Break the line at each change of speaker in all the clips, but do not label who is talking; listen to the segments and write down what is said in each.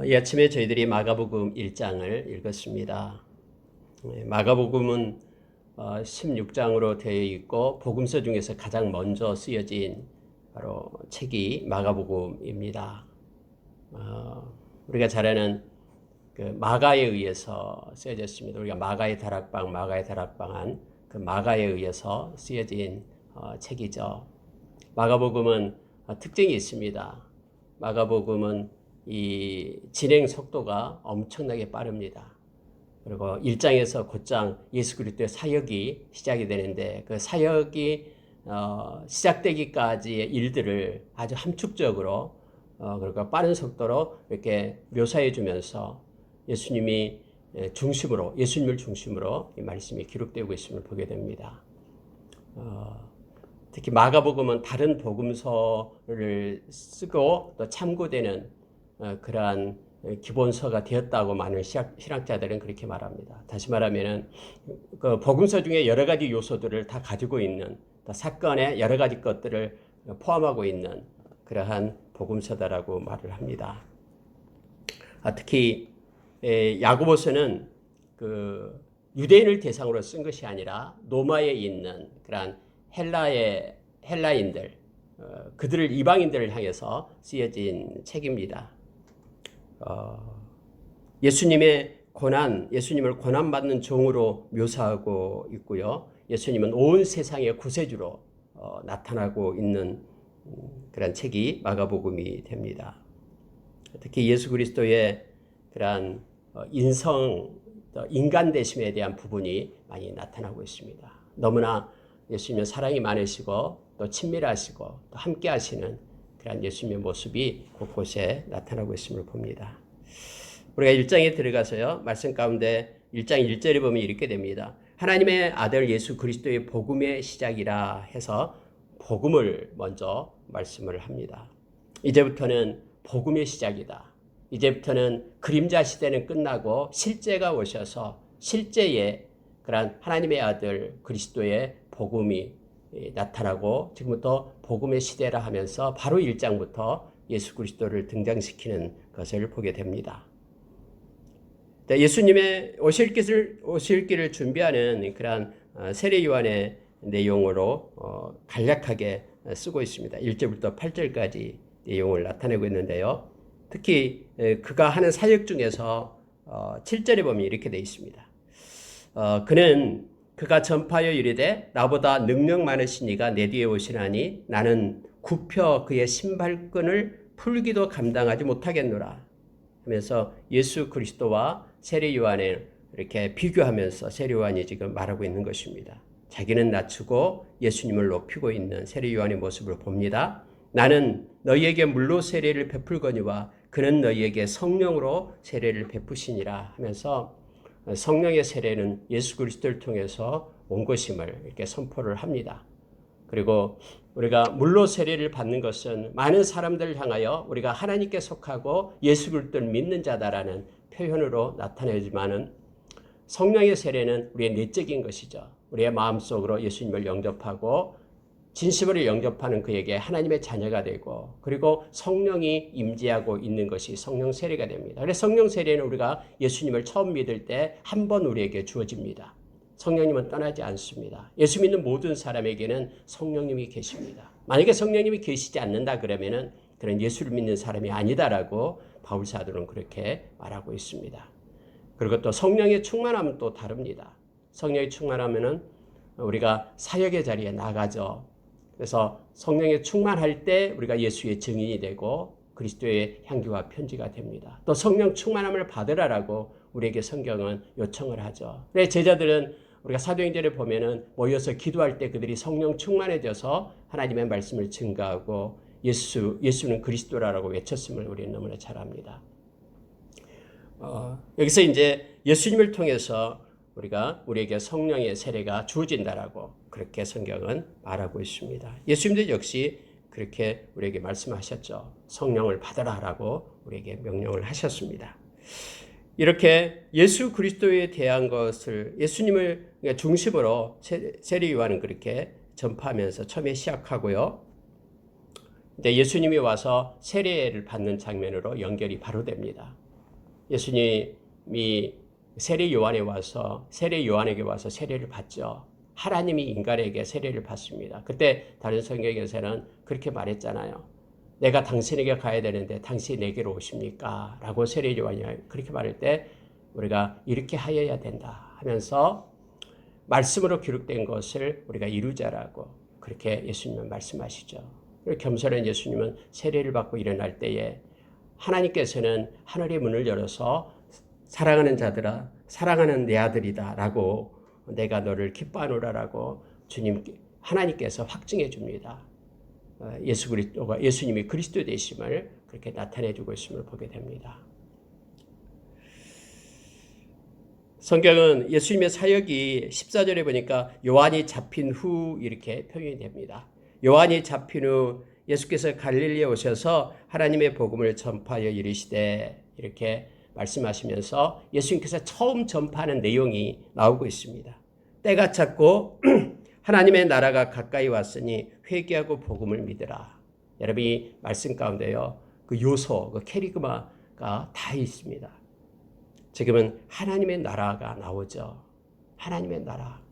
이 아침에 저희들이 마가복음 1장을 읽었습니다. 마가복음은 16장으로 되어 있고 복음서 중에서 가장 먼저 쓰여진 바로 책이 마가복음입니다. 우리가 잘 아는 그 마가에 의해서 쓰여졌습니다. 우리가 마가의 다락방한 그 마가에 의해서 쓰여진 책이죠. 마가복음은 특징이 있습니다. 마가복음은 이 진행 속도가 엄청나게 빠릅니다. 그리고 1장에서 곧장 예수 그리스도의 사역이 시작이 되는데 그 사역이 시작되기까지의 일들을 아주 함축적으로 그리고 빠른 속도로 이렇게 묘사해 주면서 예수님을 중심으로 이 말씀이 기록되고 있음을 보게 됩니다. 특히 마가복음은 다른 복음서를 쓰고 또 참고되는 그러한 기본서가 되었다고 많은 신학자들은 그렇게 말합니다. 다시 말하면은 그 복음서 중에 여러 가지 요소들을 다 가지고 있는 사건의 여러 가지 것들을 포함하고 있는 그러한 복음서다라고 말을 합니다. 특히 야고보서는 그 유대인을 대상으로 쓴 것이 아니라 로마에 있는 그러한 헬라인들, 그들을 이방인들을 향해서 쓰여진 책입니다. 예수님의 예수님을 고난받는 종으로 묘사하고 있고요. 예수님은 온 세상의 구세주로 나타나고 있는 그런 책이 마가복음이 됩니다. 특히 예수 그리스도의 그런 인간 되심에 대한 부분이 많이 나타나고 있습니다. 너무나 예수님은 사랑이 많으시고 또 친밀하시고 또 함께 하시는 그런 예수님의 모습이 곳곳에 나타나고 있음을 봅니다. 우리가 1장에 들어가서요. 말씀 가운데 1장 1절에 보면 이렇게 됩니다. 하나님의 아들 예수 그리스도의 복음의 시작이라 해서 복음을 먼저 말씀을 합니다. 이제부터는 복음의 시작이다. 이제부터는 그림자 시대는 끝나고 실제가 오셔서 실제의 그런 하나님의 아들 그리스도의 복음이 나타나고 지금부터 복음의 시대라 하면서 바로 1장부터 예수 그리스도를 등장시키는 것을 보게 됩니다. 예수님의 오실 길을 준비하는 그런 세례 요한의 내용으로 간략하게 쓰고 있습니다. 1절부터 8절까지 내용을 나타내고 있는데요. 특히 그가 하는 사역 중에서 7절에 보면 이렇게 되어 있습니다. 그가 전파하여 이르되 나보다 능력 많으신 이가 내 뒤에 오시나니 나는 굽혀 그의 신발끈을 풀기도 감당하지 못하겠노라 하면서 예수 그리스도와 세례 요한을 이렇게 비교하면서 세례 요한이 지금 말하고 있는 것입니다. 자기는 낮추고 예수님을 높이고 있는 세례 요한의 모습을 봅니다. 나는 너희에게 물로 세례를 베풀거니와 그는 너희에게 성령으로 세례를 베푸시니라 하면서 성령의 세례는 예수 그리스도를 통해서 온 것임을 이렇게 선포를 합니다. 그리고 우리가 물로 세례를 받는 것은 많은 사람들을 향하여 우리가 하나님께 속하고 예수 그리스도를 믿는 자다라는 표현으로 나타내지만은 성령의 세례는 우리의 내적인 것이죠. 우리의 마음속으로 예수님을 영접하고 진심으로 영접하는 그에게 하나님의 자녀가 되고 그리고 성령이 임재하고 있는 것이 성령 세례가 됩니다. 그래서 성령 세례는 우리가 예수님을 처음 믿을 때 한 번 우리에게 주어집니다. 성령님은 떠나지 않습니다. 예수 믿는 모든 사람에게는 성령님이 계십니다. 만약에 성령님이 계시지 않는다 그러면은 그런 예수를 믿는 사람이 아니다라고 바울 사도는 그렇게 말하고 있습니다. 그리고 또 성령의 충만함은 또 다릅니다. 성령의 충만하면은 우리가 사역의 자리에 나가죠. 그래서 성령에 충만할 때 우리가 예수의 증인이 되고 그리스도의 향기와 편지가 됩니다. 또 성령 충만함을 받으라라고 우리에게 성경은 요청을 하죠. 그래서 제자들은 우리가 사도행전에 보면은 모여서 기도할 때 그들이 성령 충만해져서 하나님의 말씀을 증거하고 예수는 그리스도라고 외쳤음을 우리는 너무나 잘 압니다. 여기서 이제 예수님을 통해서 우리에게 성령의 세례가 주어진다라고 그렇게 성경은 말하고 있습니다. 예수님도 역시 그렇게 우리에게 말씀하셨죠. 성령을 받으라라고 우리에게 명령을 하셨습니다. 이렇게 예수 그리스도에 대한 것을 예수님을 중심으로 세례 요한은 그렇게 전파하면서 처음에 시작하고요. 이제 예수님이 와서 세례를 받는 장면으로 연결이 바로 됩니다. 예수님이 세례 요한에게 와서 세례를 받죠. 하나님이 인간에게 세례를 받습니다. 그때 다른 성경에서는 그렇게 말했잖아요. 내가 당신에게 가야 되는데 당신이 내게로 오십니까? 라고 세례 요한이 그렇게 말할 때 우리가 이렇게 하여야 된다 하면서 말씀으로 기록된 것을 우리가 이루자라고 그렇게 예수님은 말씀하시죠. 겸손한 예수님은 세례를 받고 일어날 때에 하나님께서는 하늘의 문을 열어서 사랑하는 자들아, 사랑하는 내 아들이다 라고 내가 너를 기뻐하노라 라고 하나님께서 확증해 줍니다. 예수님이 그리스도 되심을 그렇게 나타내 주고 있음을 보게 됩니다. 성경은 예수님의 사역이 14절에 보니까 요한이 잡힌 후 이렇게 표현이 됩니다. 요한이 잡힌 후 예수께서 갈릴리에 오셔서 하나님의 복음을 전파하여 이르시되 이렇게 말씀하시면서 예수님께서 처음 전파하는 내용이 나오고 있습니다. 때가 찼고 하나님의 나라가 가까이 왔으니 회개하고 복음을 믿으라. 여러분이 말씀 가운데요. 그 요소, 그 캐리그마가 다 있습니다. 지금은 하나님의 나라가 나오죠. 하나님의 나라.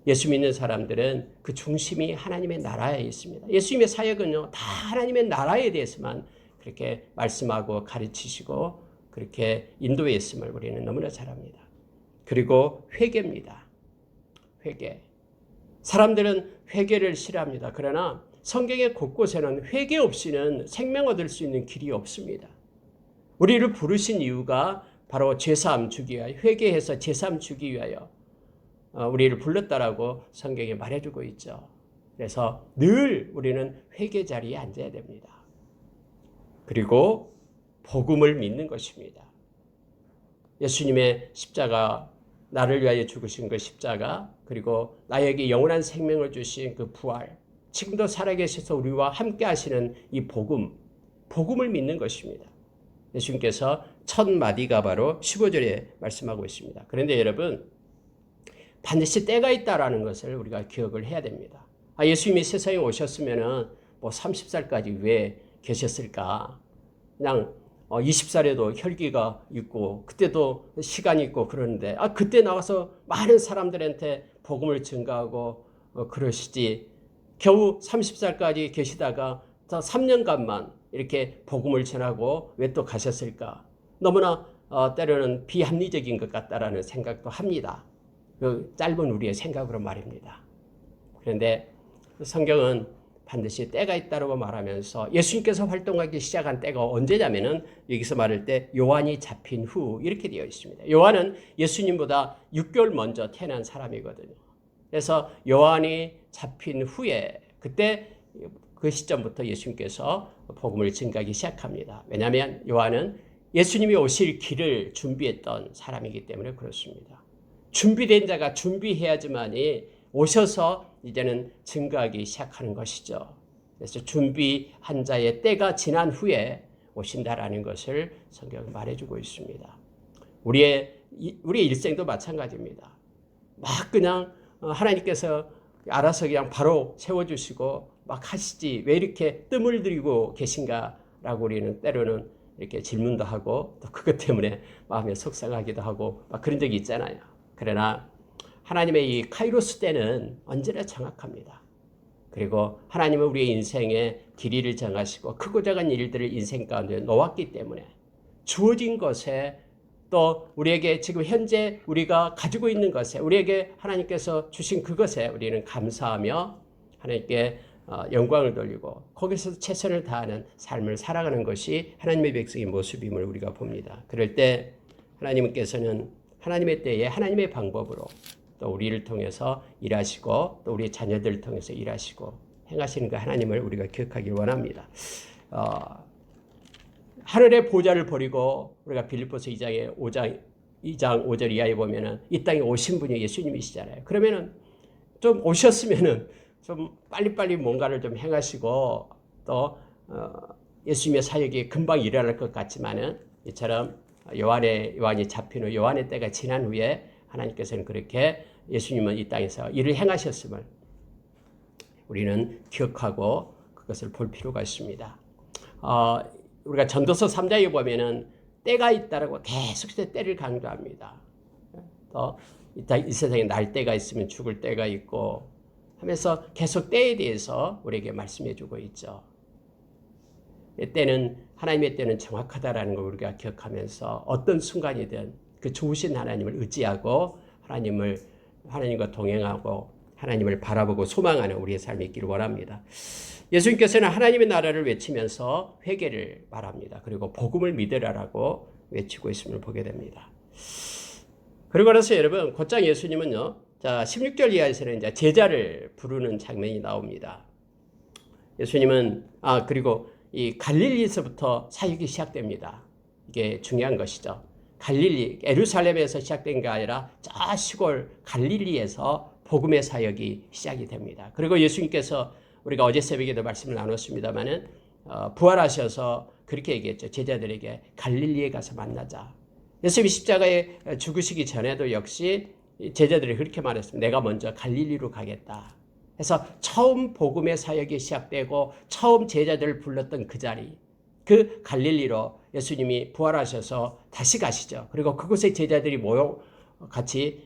예수 믿는 사람들은 그 중심이 하나님의 나라에 있습니다. 예수님의 사역은요, 다 하나님의 나라에 대해서만 그렇게 말씀하고 가르치시고 그렇게 인도했음을 우리는 너무나 잘 압니다. 그리고 회개입니다. 회개. 사람들은 회개를 싫어합니다. 그러나 성경의 곳곳에는 회개 없이는 생명 얻을 수 있는 길이 없습니다. 우리를 부르신 이유가 바로 죄사함 주기 위하여, 회개해서 죄사함 주기 위하여 우리를 불렀다라고 성경에 말해주고 있죠. 그래서 늘 우리는 회개 자리에 앉아야 됩니다. 그리고 복음을 믿는 것입니다. 예수님의 십자가, 나를 위하여 죽으신 그 십자가, 그리고 나에게 영원한 생명을 주신 그 부활, 지금도 살아계셔서 우리와 함께 하시는 이 복음을 믿는 것입니다. 예수님께서 첫 마디가 바로 15절에 말씀하고 있습니다. 그런데 여러분, 반드시 때가 있다라는 것을 우리가 기억을 해야 됩니다. 예수님이 세상에 오셨으면은 30살까지 왜 계셨을까? 그냥 20살에도 혈기가 있고 그때도 시간이 있고 그러는데 그때 나와서 많은 사람들한테 복음을 증가하고 그러시지 겨우 30살까지 계시다가 3년간만 이렇게 복음을 전하고 왜 또 가셨을까? 너무나 때로는 비합리적인 것 같다라는 생각도 합니다. 그 짧은 우리의 생각으로 말입니다. 그런데 성경은 반드시 때가 있다고 말하면서 예수님께서 활동하기 시작한 때가 언제냐면은 여기서 말할 때 요한이 잡힌 후 이렇게 되어 있습니다. 요한은 예수님보다 6개월 먼저 태어난 사람이거든요. 그래서 요한이 잡힌 후에 그때 그 시점부터 예수님께서 복음을 증가하기 시작합니다. 왜냐하면 요한은 예수님이 오실 길을 준비했던 사람이기 때문에 그렇습니다. 준비된 자가 준비해야지만이 오셔서 이제는 증거하기 시작하는 것이죠. 그래서 준비한 자의 때가 지난 후에 오신다라는 것을 성경은 말해주고 있습니다. 우리의 일생도 마찬가지입니다. 막 그냥 하나님께서 알아서 그냥 바로 세워주시고 막 하시지 왜 이렇게 뜸을 들이고 계신가라고 우리는 때로는 이렇게 질문도 하고 또 그것 때문에 마음에 속상하기도 하고 막 그런 적이 있잖아요. 그러나 하나님의 이 카이로스 때는 언제나 정확합니다. 그리고 하나님은 우리의 인생의 길이를 정하시고 크고 작은 일들을 인생 가운데 놓았기 때문에 주어진 것에 또 우리에게 지금 현재 우리가 가지고 있는 것에 우리에게 하나님께서 주신 그것에 우리는 감사하며 하나님께 영광을 돌리고 거기서 최선을 다하는 삶을 살아가는 것이 하나님의 백성의 모습임을 우리가 봅니다. 그럴 때 하나님께서는 하나님의 때에 하나님의 방법으로 또 우리를 통해서 일하시고 또 우리 자녀들을 통해서 일하시고 행하시는 그 하나님을 우리가 기억하길 원합니다. 하늘의 보좌를 버리고 우리가 빌립보서 2장 5절 이하에 보면은 이 땅에 오신 분이 예수님이시잖아요. 그러면은 좀 오셨으면은 좀 빨리빨리 뭔가를 좀 행하시고 또 예수님의 사역이 금방 일어날 것 같지만은 이처럼 요한이 잡힌 후 요한의 때가 지난 후에 하나님께서는 그렇게 예수님은 이 땅에서 일을 행하셨음을 우리는 기억하고 그것을 볼 필요가 있습니다. 우리가 전도서 3장에 보면은 때가 있다라고 계속해서 때를 강조합니다. 또 이 세상에 날 때가 있으면 죽을 때가 있고 하면서 계속 때에 대해서 우리에게 말씀해 주고 있죠. 때는 하나님의 때는 정확하다라는 걸 우리가 기억하면서 어떤 순간이든 그 좋으신 하나님을 의지하고 하나님과 동행하고 하나님을 바라보고 소망하는 우리의 삶이 있기를 원합니다. 예수님께서는 하나님의 나라를 외치면서 회개를 말합니다. 그리고 복음을 믿으라라고 외치고 있음을 보게 됩니다. 그리고 나서 여러분 곧장 예수님은요, 자 16절 이하에서는 이제 제자를 부르는 장면이 나옵니다. 예수님은 그리고 이 갈릴리에서부터 사역이 시작됩니다. 이게 중요한 것이죠. 갈릴리, 예루살렘에서 시작된 게 아니라 저 시골 갈릴리에서 복음의 사역이 시작이 됩니다. 그리고 예수님께서 우리가 어제 새벽에도 말씀을 나눴습니다마는 부활하셔서 그렇게 얘기했죠. 제자들에게 갈릴리에 가서 만나자. 예수님이 십자가에 죽으시기 전에도 역시 제자들이 그렇게 말했습니다. 내가 먼저 갈릴리로 가겠다. 그래서 처음 복음의 사역이 시작되고 처음 제자들을 불렀던 그 자리, 그 갈릴리로 예수님이 부활하셔서 다시 가시죠. 그리고 그곳에 제자들이 같이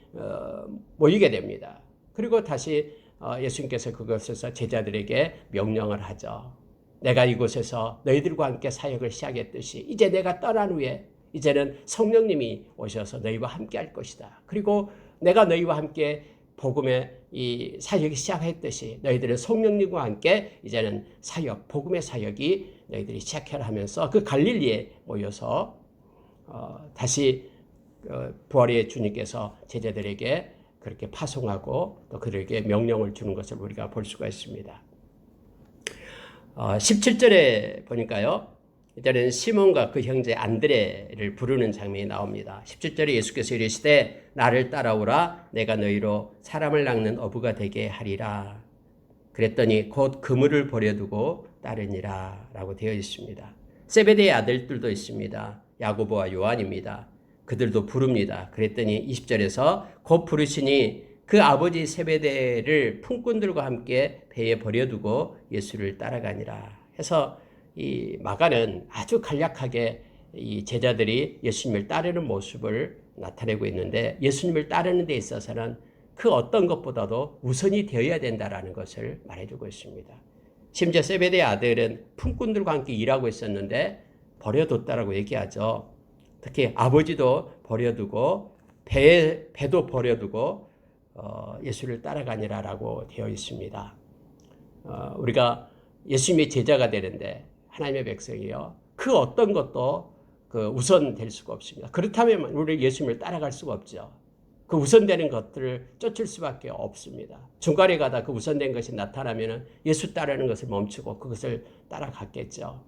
모이게 됩니다. 그리고 다시 예수님께서 그곳에서 제자들에게 명령을 하죠. 내가 이곳에서 너희들과 함께 사역을 시작했듯이 이제 내가 떠난 후에 이제는 성령님이 오셔서 너희와 함께 할 것이다. 그리고 내가 너희와 함께 복음의 이 사역이 시작했듯이 너희들은 성령님과 함께 이제는 복음의 사역이 너희들이 시작해라 하면서 그 갈릴리에 모여서 다시 부활의 주님께서 제자들에게 그렇게 파송하고 또 그들에게 명령을 주는 것을 우리가 볼 수가 있습니다. 17절에 보니까요. 이제는 시몬과 그 형제 안드레를 부르는 장면이 나옵니다. 17절에 예수께서 이르시되 나를 따라오라 내가 너희로 사람을 낚는 어부가 되게 하리라. 그랬더니 곧 그물을 버려두고 따르니라 라고 되어 있습니다. 세베대의 아들들도 있습니다. 야고보와 요한입니다. 그들도 부릅니다. 그랬더니 20절에서 곧 부르시니 그 아버지 세베대를 품꾼들과 함께 배에 버려두고 예수를 따라가니라 해서 이 마가는 아주 간략하게 이 제자들이 예수님을 따르는 모습을 나타내고 있는데 예수님을 따르는 데 있어서는 그 어떤 것보다도 우선이 되어야 된다라는 것을 말해주고 있습니다. 심지어 세베대의 아들은 품꾼들과 함께 일하고 있었는데 버려뒀다라고 얘기하죠. 특히 아버지도 버려두고 배도 버려두고 예수를 따라가니라라고 되어 있습니다. 우리가 예수님의 제자가 되는데 하나님의 백성이요. 그 어떤 것도 우선될 수가 없습니다. 그렇다면 우리 예수님을 따라갈 수가 없죠. 그 우선되는 것들을 쫓을 수밖에 없습니다. 중간에 가다 그 우선된 것이 나타나면 예수 따르는 것을 멈추고 그것을 따라갔겠죠.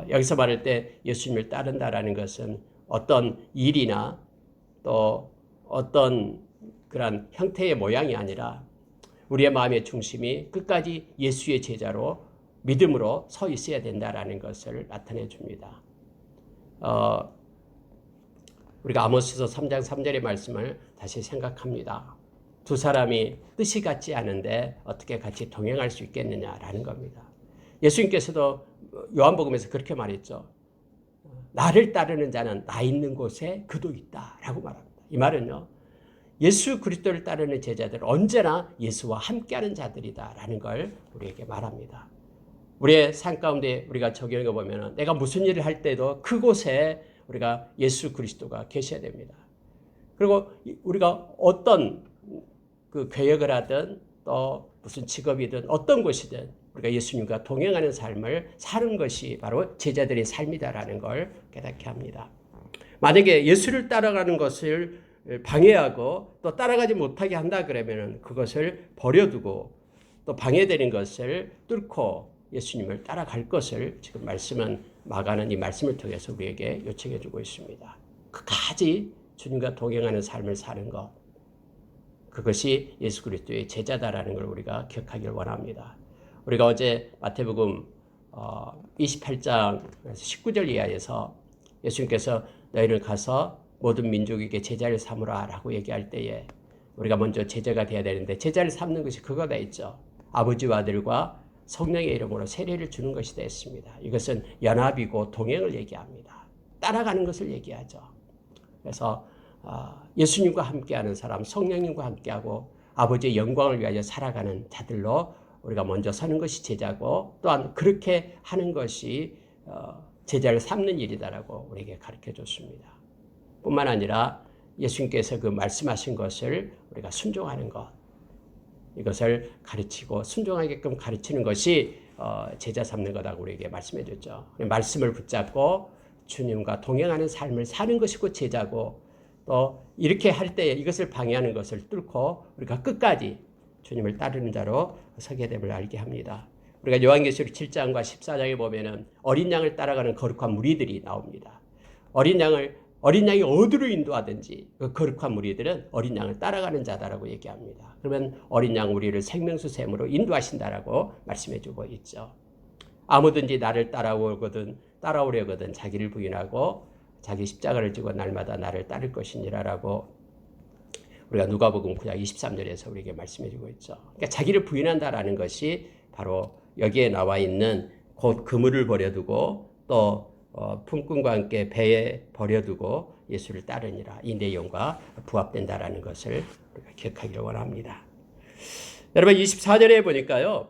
여기서 말할 때 예수님을 따른다라는 것은 어떤 일이나 또 어떤 그런 형태의 모양이 아니라 우리의 마음의 중심이 끝까지 예수의 제자로 믿음으로 서 있어야 된다라는 것을 나타내 줍니다. 우리가 아모스서 3장 3절의 말씀을 다시 생각합니다. 두 사람이 뜻이 같지 않은데 어떻게 같이 동행할 수 있겠느냐라는 겁니다. 예수님께서도 요한복음에서 그렇게 말했죠. 나를 따르는 자는 나 있는 곳에 그도 있다라고 말합니다. 이 말은요. 예수 그리스도를 따르는 제자들 언제나 예수와 함께하는 자들이다라는 걸 우리에게 말합니다. 우리의 삶 가운데 우리가 적용해 보면 내가 무슨 일을 할 때도 그곳에 우리가 예수 그리스도가 계셔야 됩니다. 그리고 우리가 어떤 그 계획을 하든 또 무슨 직업이든 어떤 곳이든 우리가 예수님과 동행하는 삶을 사는 것이 바로 제자들의 삶이다라는 걸 깨닫게 합니다. 만약에 예수를 따라가는 것을 방해하고 또 따라가지 못하게 한다 그러면 그것을 버려두고 또 방해되는 것을 뚫고 예수님을 따라갈 것을 지금 말씀은 마가는 이 말씀을 통해서 우리에게 요청해 주고 있습니다. 끝까지 주님과 동행하는 삶을 사는 것, 그것이 예수 그리스도의 제자다라는 걸 우리가 기억하길 원합니다. 우리가 어제 마태복음 28장 19절 이하에서 예수님께서 너희는 가서 모든 민족에게 제자를 삼으라 라고 얘기할 때에 우리가 먼저 제자가 되어야 되는데 제자를 삼는 것이 그거다 있죠. 아버지와 아들과 성령의 이름으로 세례를 주는 것이 됐습니다. 이것은 연합이고 동행을 얘기합니다. 따라가는 것을 얘기하죠. 그래서 예수님과 함께하는 사람, 성령님과 함께하고 아버지의 영광을 위하여 살아가는 자들로 우리가 먼저 서는 것이 제자고, 또한 그렇게 하는 것이 제자를 삼는 일이다라고 우리에게 가르쳐 줬습니다. 뿐만 아니라 예수님께서 그 말씀하신 것을 우리가 순종하는 것, 이것을 가르치고 순종하게끔 가르치는 것이 제자 삼는 거라고 우리에게 말씀해 줬죠. 말씀을 붙잡고 주님과 동행하는 삶을 사는 것이 곧 제자고, 또 이렇게 할 때 이것을 방해하는 것을 뚫고 우리가 끝까지 주님을 따르는 자로 서게 됨을 알게 합니다. 우리가 요한계시록 7장과 14장에 보면은 어린 양을 따라가는 거룩한 무리들이 나옵니다. 어린 양이 어디로 인도하든지 그 거룩한 무리들은 어린 양을 따라가는 자다라고 얘기합니다. 그러면 어린 양 우리를 생명수 샘으로 인도하신다라고 말씀해주고 있죠. 아무든지 나를 따라오려거든 자기를 부인하고 자기 십자가를 지고 날마다 나를 따를 것이니라라고 우리가 누가복음 9장 23절에서 우리에게 말씀해주고 있죠. 그러니까 자기를 부인한다라는 것이 바로 여기에 나와 있는 곧 그물을 버려두고 또 품꾼과 함께 배에 버려두고 예수를 따르니라, 이 내용과 부합된다라는 것을 우리가 기억하기를 원합니다. 여러분 24절에 보니까요,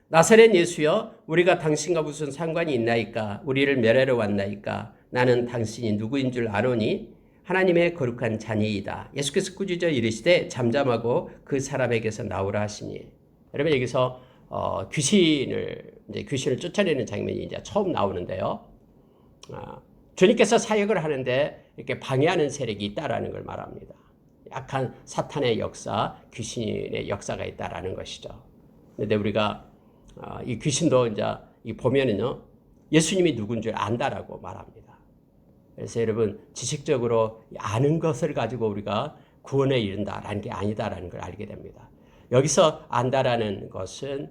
나사렛 예수여 우리가 당신과 무슨 상관이 있나이까? 우리를 멸하러 왔나이까? 나는 당신이 누구인 줄 아노니 하나님의 거룩한 자니이다. 예수께서 꾸짖어 이르시되 잠잠하고 그 사람에게서 나오라 하시니. 여러분 여기서 귀신을 쫓아내는 장면이 이제 처음 나오는데요. 주님께서 사역을 하는데 이렇게 방해하는 세력이 있다라는 걸 말합니다. 약한 사탄의 역사, 귀신의 역사가 있다라는 것이죠. 그런데 우리가 이 귀신도 이제 보면은요, 예수님이 누군 줄 안다라고 말합니다. 그래서 여러분 지식적으로 아는 것을 가지고 우리가 구원에 이른다라는 게 아니다라는 걸 알게 됩니다. 여기서 안다라는 것은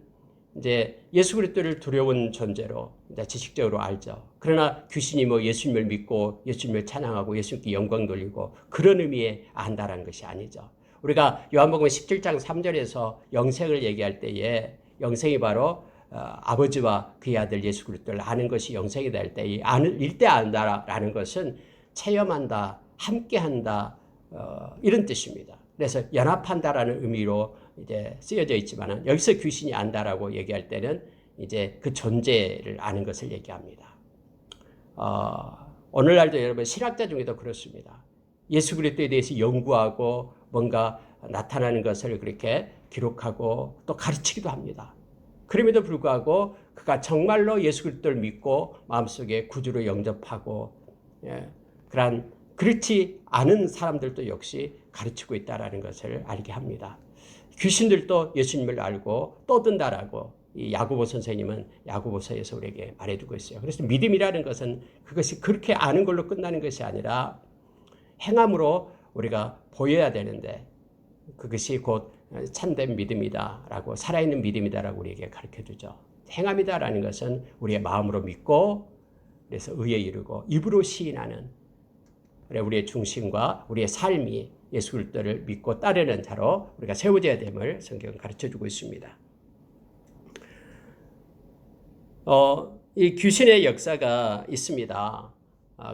이제 예수 그리스도를 두려운 존재로 이제 지식적으로 알죠. 그러나 귀신이 예수님을 믿고 예수님을 찬양하고 예수님께 영광 돌리고 그런 의미의 안다라는 것이 아니죠. 우리가 요한복음 17장 3절에서 영생을 얘기할 때에 영생이 바로 아버지와 그의 아들 예수 그리스도를 아는 것이 영생이 될 때, 일때 안다라는 것은 체험한다, 함께한다, 이런 뜻입니다. 그래서 연합한다라는 의미로 이제 쓰여져 있지만은 여기서 귀신이 안다라고 얘기할 때는 이제 그 존재를 아는 것을 얘기합니다. 오늘날도 여러분 신학자 중에도 그렇습니다. 예수 그리스도에 대해서 연구하고 뭔가 나타나는 것을 그렇게 기록하고 또 가르치기도 합니다. 그럼에도 불구하고 그가 정말로 예수 그리스도를 믿고 마음속에 구주로 영접하고 그렇지 않은 사람들도 역시 가르치고 있다는 것을 알게 합니다. 귀신들도 예수님을 알고 떠든다라고 이 야고보 선생님은 야고보서에서 우리에게 말해주고 있어요. 그래서 믿음이라는 것은 그것이 그렇게 아는 걸로 끝나는 것이 아니라 행함으로 우리가 보여야 되는데 그것이 곧 참된 믿음이다라고, 살아있는 믿음이다라고 우리에게 가르쳐주죠. 행함이다라는 것은 우리의 마음으로 믿고 그래서 의에 이르고 입으로 시인하는, 우리의 중심과 우리의 삶이 예수 그리스도를 믿고 따르는 자로 우리가 세워져야 됨을 성경은 가르쳐주고 있습니다. 이 귀신의 역사가 있습니다.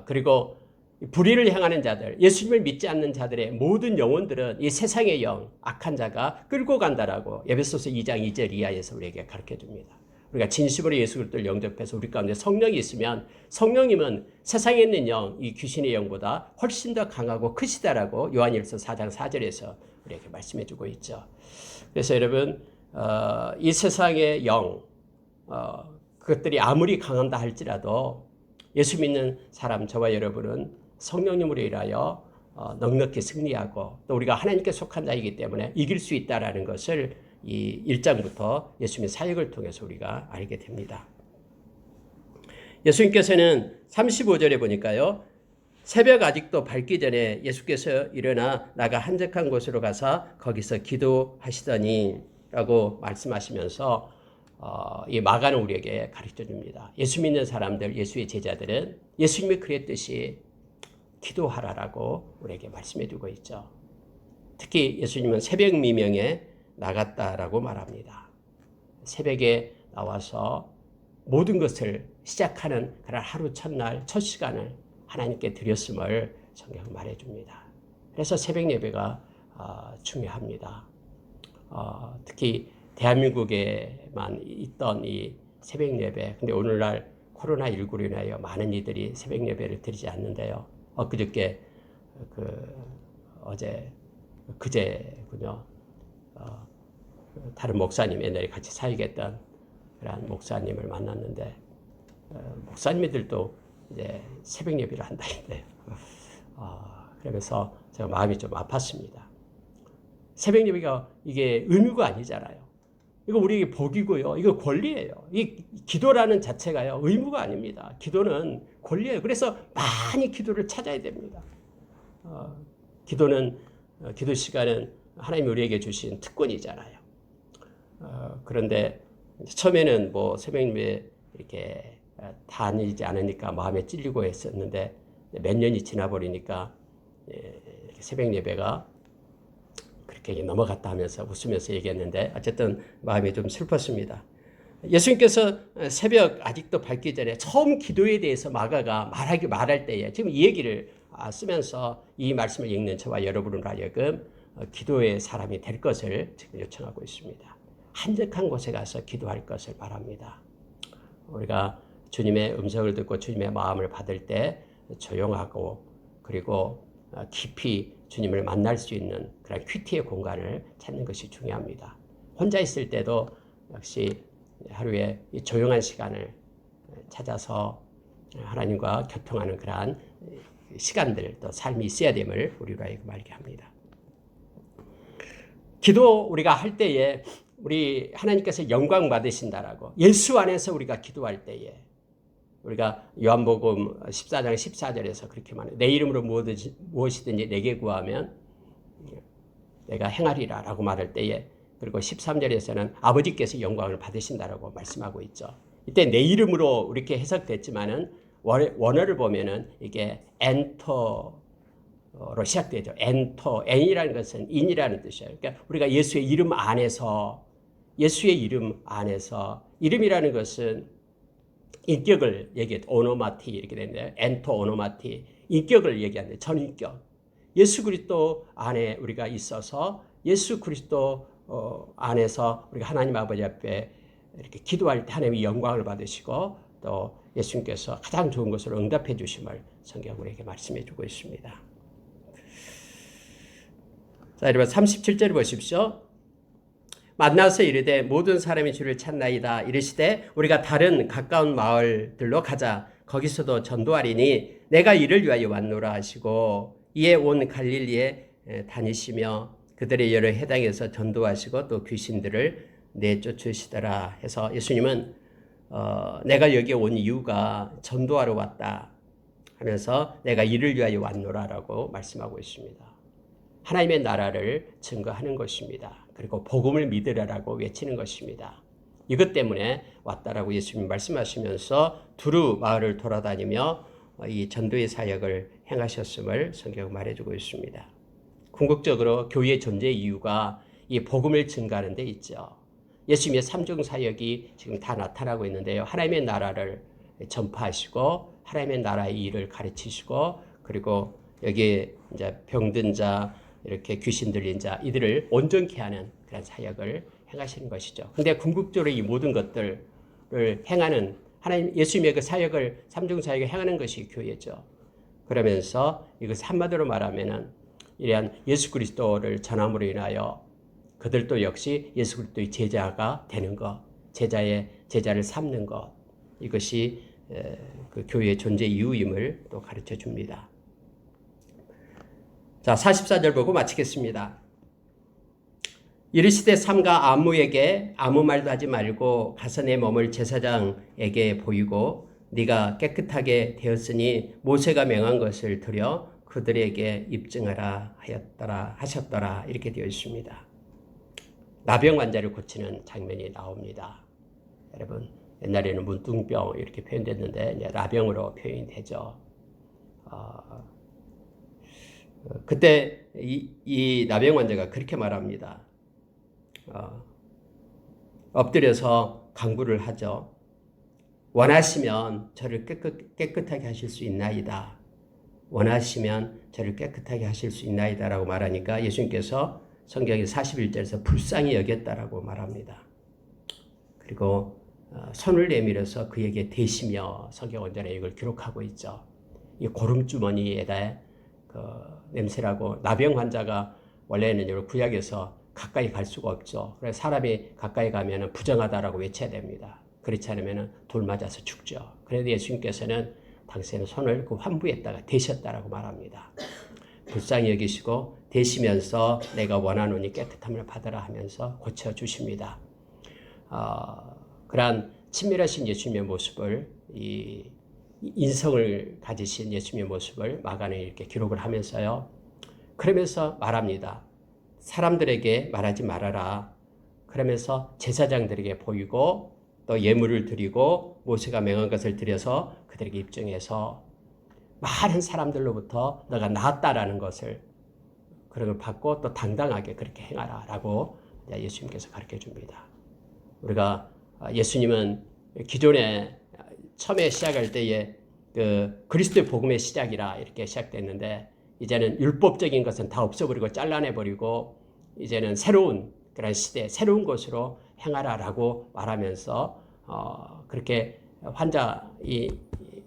그리고 불의를 행하는 자들, 예수님을 믿지 않는 자들의 모든 영혼들은 이 세상의 영, 악한 자가 끌고 간다라고 에베소서 2장 2절 이하에서 우리에게 가르쳐줍니다. 우리가 진심으로 예수 그리스도를 영접해서 우리 가운데 성령이 있으면 성령님은 세상에 있는 영, 이 귀신의 영보다 훨씬 더 강하고 크시다라고 요한일서 4장 4절에서 우리에게 말씀해주고 있죠. 그래서 여러분 이 세상의 영, 그것들이 아무리 강한다 할지라도 예수 믿는 사람 저와 여러분은 성령님으로 인하여 넉넉히 승리하고 또 우리가 하나님께 속한 자이기 때문에 이길 수 있다는 것을 이 1장부터 예수님의 사역을 통해서 우리가 알게 됩니다. 예수님께서는 35절에 보니까요, 새벽 아직도 밝기 전에 예수께서 일어나 나가 한적한 곳으로 가서 거기서 기도하시더니 라고 말씀하시면서 이 마가는 우리에게 가르쳐 줍니다. 예수 믿는 사람들, 예수의 제자들은 예수님이 그랬듯이 기도하라라고 우리에게 말씀해 주고 있죠. 특히 예수님은 새벽 미명에 나갔다라고 말합니다. 새벽에 나와서 모든 것을 시작하는 그런 하루 첫날 첫 시간을 하나님께 드렸음을 성경은 말해줍니다. 그래서 새벽 예배가 중요합니다. 특히 대한민국에만 있던 이 새벽 예배, 근데 오늘날 코로나19로 인하여 많은 이들이 새벽 예배를 드리지 않는데요. 엊그저께 그제군요. 다른 목사님, 옛날에 같이 사역했던 그런 목사님을 만났는데 목사님들도 이제 새벽 예배를 한다는데요. 그러면서 제가 마음이 좀 아팠습니다. 새벽 예배가 이게 의무가 아니잖아요. 이거 우리에게 복이고요. 이거 권리예요. 이 기도라는 자체가요. 의무가 아닙니다. 기도는 권리예요. 그래서 많이 기도를 찾아야 됩니다. 기도 시간은 하나님이 우리에게 주신 특권이잖아요. 그런데 처음에는 뭐 새벽 예배 이렇게 다니지 않으니까 마음에 찔리고 했었는데 몇 년이 지나버리니까 새벽 예배가 그렇게 넘어갔다 하면서 웃으면서 얘기했는데 어쨌든 마음이 좀 슬펐습니다. 예수님께서 새벽 아직도 밝기 전에 처음 기도에 대해서 마가가 말할 때에 지금 이 얘기를 쓰면서 이 말씀을 읽는 저와 여러분을 하여금 기도의 사람이 될 것을 지금 요청하고 있습니다. 한적한 곳에 가서 기도할 것을 바랍니다. 우리가 주님의 음성을 듣고 주님의 마음을 받을 때 조용하고 그리고 깊이 주님을 만날 수 있는 그런 큐티의 공간을 찾는 것이 중요합니다. 혼자 있을 때도 역시 하루에 이 조용한 시간을 찾아서 하나님과 교통하는 그러한 시간들, 또 삶이 있어야 됨을 우리로 하여금 알게 합니다. 기도 우리가 할 때에 우리 하나님께서 영광 받으신다라고 예수 안에서 우리가 기도할 때에 우리가 요한복음 14장 14절에서 그렇게 말해요. 내 이름으로 무엇이든지 내게 구하면 내가 행하리라 라고 말할 때에 그리고 13절에서는 아버지께서 영광을 받으신다라고 말씀하고 있죠. 이때 내 이름으로 이렇게 해석됐지만은 원어를 보면은 이게 엔터로 시작되죠. 엔터, N이라는 것은 인이라는 뜻이에요. 그러니까 우리가 예수의 이름 안에서 이름이라는 것은 인격을 얘기해 오노마티 이렇게 되는데 엔토 오노마티 인격을 얘기하는데 전인격 예수 그리스도 안에 우리가 있어서 예수 그리스도 안에서 우리가 하나님 아버지 앞에 이렇게 기도할 때 하나님의 영광을 받으시고 또 예수님께서 가장 좋은 것으로 응답해 주심을 성경 우리에게 말씀해 주고 있습니다. 자, 여러분 37절 보십시오. 만나서 이르되 모든 사람이 주를 찾나이다. 이르시되 우리가 다른 가까운 마을들로 가자. 거기서도 전도하리니 내가 이를 위하여 왔노라 하시고 이에 온 갈릴리에 다니시며 그들의 여러 해당에서 전도하시고 또 귀신들을 내쫓으시더라 해서 예수님은 내가 여기에 온 이유가 전도하러 왔다 하면서 내가 이를 위하여 왔노라라고 말씀하고 있습니다. 하나님의 나라를 증거하는 것입니다. 그리고 복음을 믿으라라고 외치는 것입니다. 이것 때문에 왔다라고 예수님이 말씀하시면서 두루 마을을 돌아다니며 이 전도의 사역을 행하셨음을 성경은 말해주고 있습니다. 궁극적으로 교회의 존재 이유가 이 복음을 증가하는 데 있죠. 예수님의 삼중 사역이 지금 다 나타나고 있는데요. 하나님의 나라를 전파하시고 하나님의 나라의 일을 가르치시고 그리고 여기에 이제 병든 자 이렇게 귀신 들린 자 이들을 온전케 하는 그런 사역을 행하시는 것이죠. 근데 궁극적으로 이 모든 것들을 행하는 하나님 예수님의 그 사역을 삼중 사역을 행하는 것이 교회죠. 그러면서 이것을 한마디로 말하면은 이러한 예수 그리스도를 전함으로 인하여 그들도 역시 예수 그리스도의 제자가 되는 것, 제자를 삼는 것 이것이 그 교회의 존재 이유임을 또 가르쳐 줍니다. 자, 44절 보고 마치겠습니다. 이르시되 삼가 아무에게 아무 말도 하지 말고 가서 내 몸을 제사장에게 보이고 네가 깨끗하게 되었으니 모세가 명한 것을 드려 그들에게 입증하라 하셨더라 이렇게 되어 있습니다. 나병 환자를 고치는 장면이 나옵니다. 여러분 옛날에는 문둥병 이렇게 표현됐는데 이제 나병으로 표현이 되죠. 그때 이 나병 환자가 그렇게 말합니다. 엎드려서 간구를 하죠. 원하시면 저를 깨끗하게 하실 수 있나이다. 원하시면 저를 깨끗하게 하실 수 있나이다 라고 말하니까 예수님께서 성경의 41절에서 불쌍히 여겼다라고 말합니다. 그리고 손을 내밀어서 그에게 대시며 성경 원전에 이걸 기록하고 있죠. 이 고름주머니에다 그 냄새라고 나병 환자가 원래는 구약에서 가까이 갈 수가 없죠. 그래서 사람이 가까이 가면 부정하다라고 외쳐야 됩니다. 그렇지 않으면 돌 맞아서 죽죠. 그래서 예수님께서는 당신의 손을 그 환부에다가 대셨다라고 말합니다. 불쌍히 여기시고 대시면서 내가 원하노니 깨끗함을 받으라 하면서 고쳐주십니다. 그러한 친밀하신 예수님의 모습을 이 인성을 가지신 예수님의 모습을 마가는 이렇게 기록을 하면서요. 그러면서 말합니다. 사람들에게 말하지 말아라. 그러면서 제사장들에게 보이고 또 예물을 드리고 모세가 명한 것을 드려서 그들에게 입증해서 많은 사람들로부터 너가 나았다라는 것을 그런 걸 받고 또 당당하게 그렇게 행하라 라고 예수님께서 가르쳐 줍니다. 우리가 예수님은 기존에 처음에 시작할 때에 그 그리스도의 복음의 시작이라 이렇게 시작됐는데 이제는 율법적인 것은 다 없애버리고 잘라내버리고 이제는 새로운 그런 시대, 새로운 것으로 행하라라고 말하면서 그렇게 이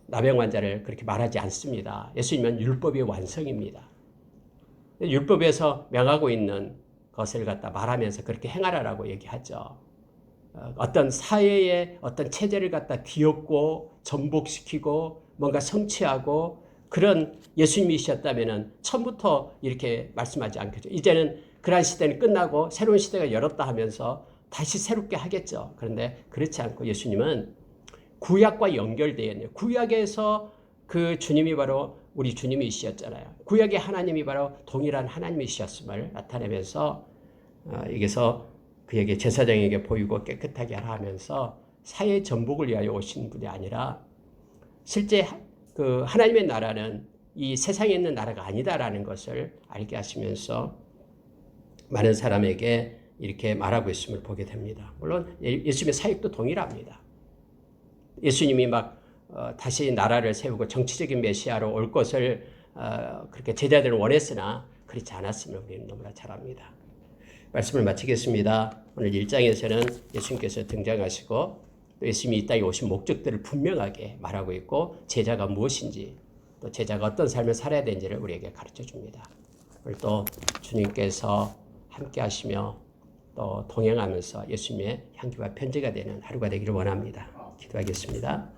나병 환자를 그렇게 말하지 않습니다. 예수님은 율법의 완성입니다. 율법에서 명하고 있는 것을 갖다 말하면서 그렇게 행하라라고 얘기하죠. 어떤 사회의 어떤 체제를 갖다 뒤엎고 전복시키고 뭔가 성취하고 그런 예수님이셨다면 처음부터 이렇게 말씀하지 않겠죠. 이제는 그러한 시대는 끝나고 새로운 시대가 열었다 하면서 다시 새롭게 하겠죠. 그런데 그렇지 않고 예수님은 구약과 연결되어 있네요. 구약에서 그 주님이 바로 우리 주님이셨잖아요. 구약의 하나님이 바로 동일한 하나님이셨음을 나타내면서 여기서 그에게 제사장에게 보이고 깨끗하게 하라 하면서 사회 전복을 위하여 오신 분이 아니라 실제 그 하나님의 나라는 이 세상에 있는 나라가 아니다라는 것을 알게 하시면서 많은 사람에게 이렇게 말하고 있음을 보게 됩니다. 물론 예수님의 사역도 동일합니다. 예수님이 막 다시 나라를 세우고 정치적인 메시아로 올 것을 그렇게 제자들은 원했으나 그렇지 않았음을 우리는 너무나 잘 압니다. 말씀을 마치겠습니다. 오늘 1장에서는 예수님께서 등장하시고 또 예수님이 이 땅에 오신 목적들을 분명하게 말하고 있고 제자가 무엇인지 또 제자가 어떤 삶을 살아야 되는지를 우리에게 가르쳐 줍니다. 오늘 또 주님께서 함께 하시며 또 동행하면서 예수님의 향기와 편지가 되는 하루가 되기를 원합니다. 기도하겠습니다.